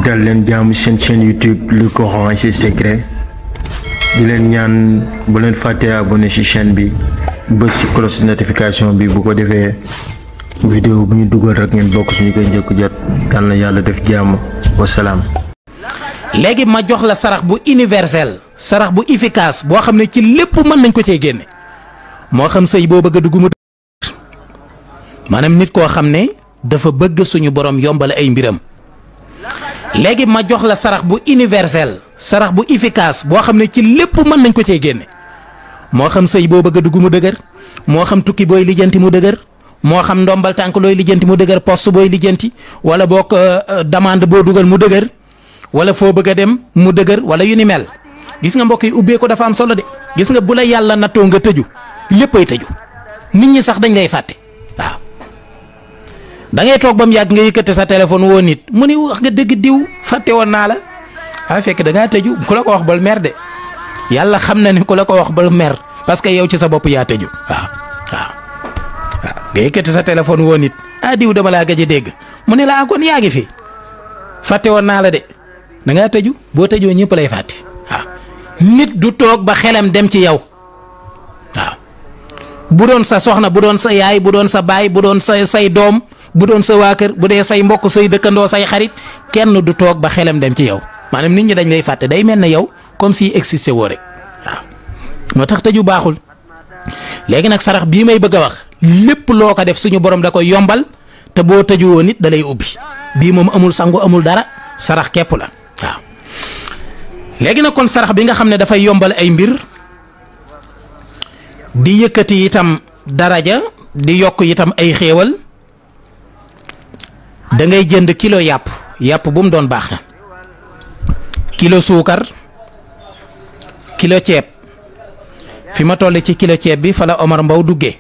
dal leen jaamu seen chaîne YouTube Le Coran et ses secrets di leen ñaan bu leen fàtte abonné ci chaîne bi bës ci cloche notification bi bu ko defee vidéo bu ñu dugal rek ngeen bokk suñu koy njëkk jot yal na yàlla def jàmm wasalaam. léegi ma jox la sarax bu universel sarax bu efficace boo xam ne ci lépp mën nañ ko cee génne moo xam sëy boo bëgg a dugg mu maanaam nit koo xam ne dafa bëgg suñu borom yombal ay mbiram. léegi ma jox la sarax bu universel sarax bu efficace boo xam ne ci lépp mën nañ ko cee génne moo xam sëy boo bëgg a dugg mu dëgër moo xam tukki booy lijjanti mu dëgër moo xam ndombal tànk looy lijjanti mu dëgër poste booy lijjanti wala boog demande boo dugal mu dëgër wala foo bëgg a dem mu dëgër wala yu ni mel. gis nga mbokk yi ubbee ko dafa am solo de gis nga bu la yàlla nattoo nga tëju léppay tëju nit ñi sax dañ lay fàtte waaw. da ngay toog ba mu yàgg nga yëkkate sa téléphone woo nit mu ni wax nga dëgg diw fàtte woon naa la ah fekk da ngaa tëju ku la ko wax bal mer de yàlla xam na ne ku la ko wax bal mer parce que yow ci sa bopp yaa tëju waaw nga yëkkate sa téléphone woo nit ah diw dama laa gëj a dégg mu ne la kon yaa ngi fi fàtte woon naa la de da ngaa tëju boo tëjoo ñëpp lay fàtte waaw. nit du toog ba xelam dem ci yow waaw bu doon sa soxna bu doon sa yaay bu doon sa baay bu doon say doom. bu doon sa waa kër bu dee say mbokk say dëkkandoo say xarit kenn du toog ba xelam dem ci yow maanaam nit ñi dañ lay fàtte day mel ne yow comme si existé woo rek waaw moo tax tëju baaxul. léegi nag sarax bii may bëgg a wax lépp loo ko def suñu borom da koy yombal te boo tëju woo nit da lay ubbi bii moom amul sangu amul dara sarax képp la waaw. léegi nag kon sarax bi nga xam ne dafay yombal ay mbir di yëkkati itam daraja di yokk itam ay xéewal. da ngay jënd kilo yàpp bu mu doon baax na kilo suukar kilo ceeb fi ma toll ci kilo ceeb bi fa la Omar Mbow duggee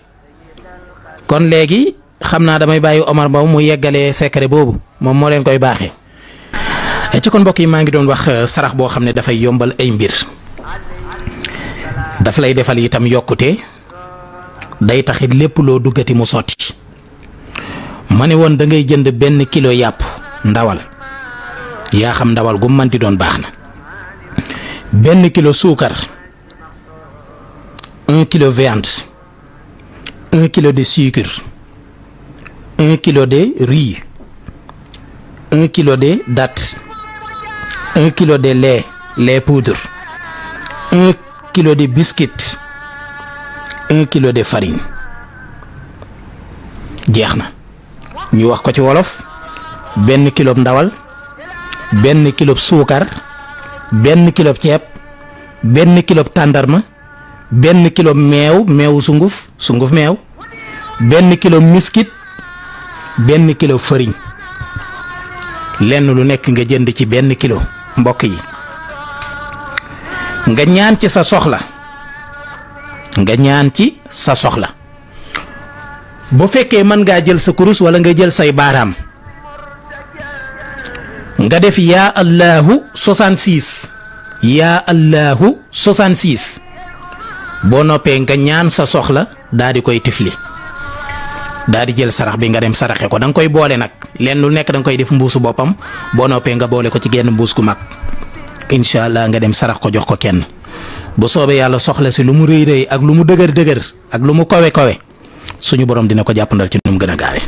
kon léegi xam naa damay bàyyi Omar Mbow mu yeggalee secret boobu moom moo leen koy baaxee. ci kon mbokk yi maa ngi doon wax sarax boo xam ne dafay yombal ay mbir daf lay defal itam yokkute day taxit lépp loo duggati mu sotti. ma ne woon da ngay jënd benn kilo yàpp ndawal yaa xam ndawal gu manti doon baax na benn kilo suukar 1 kilo viande 1 kilo de sucre 1 kilo de riz 1 kilo de date 1 kilo de lait poudre 1 kilo de biscuit 1 kilo de farine jeex na. ñu wax ko ci wolof benn kilo ndawal benn kilo suukar benn kilo ceeb benn kilo tàndarma benn kilo meewu sunguf meew benn kilo miskit benn kilo fariñ lenn lu nekk nga jënd ci benn kilo mbokk yi nga ñaan ci sa soxla bu fekkee mën ngaa jël sa kurus wala nga jël say baaraam nga def yaa allahu 66 yaa allahu 66 boo noppee nga ñaan sa soxla daa di koy tifli daa di jël sarax bi nga dem saraxe ko da nga koy boole nag lenn lu nekk da nga koy def mbuusu boppam boo noppee nga boole ko ci genn mbuus gu mag incha allah nga dem sarax ko jox ko kenn bu soobee yàlla soxla si lu mu rëy rëy ak lu mu dëgër ak lu mu kawe suñu borom dina ko jàppandal ci nu mu gën a gaawe